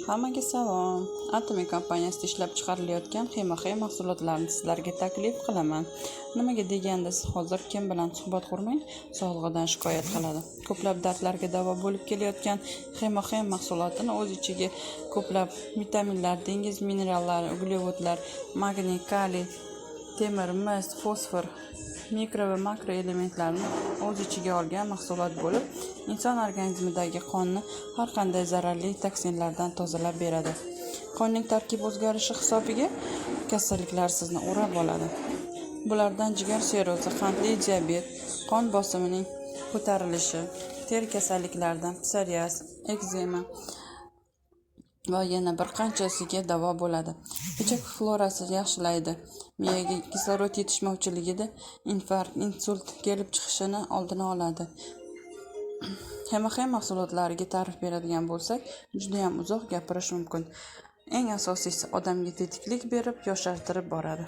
Hammaga salom. Atomiy kompaniyasida ishlab chiqarilayotgan xema-xey mahsulotlarini sizlarga taklif qilaman. Nimaga deganda siz hozir kim bilan suhbat qurmang, sog'lig'idan shikoyat qiladi. Ko'plab dardlarga davo bo'lib kelayotgan xema-xey mahsulotini o'z ichiga ko'plab vitaminlar, dengiz minerallari, uglevodlar, magniy, kaliy, temir, mis, fosfor, mikro va makro elementlarni o'z ichiga olgan mahsulot bo'lib, inson organizmidagi qonni har qanday zararli toksinlardan tozalab beradi. Qonning tarkibi o'zgarishi hisobiga kasalliklar sizni o'rab oladi. Bulardan jigar sirrozi, qandli diabet, qon bosimining ko'tarilishi, teri kasalliklaridan psoriaz, ekzema va yana bir qanchasiga davo bo'ladi. Ichak florasini yaxshilaydi. Miyaga kislorod yetishmovchiligida infarkt, insult kelib chiqishini oldini oladi. Xema-xey mahsulotlariga ta'rif beradigan bo'lsak, juda ham uzoq gapirish mumkin. Eng asosiysi odamga tetiklik berib, yoshartirib boradi.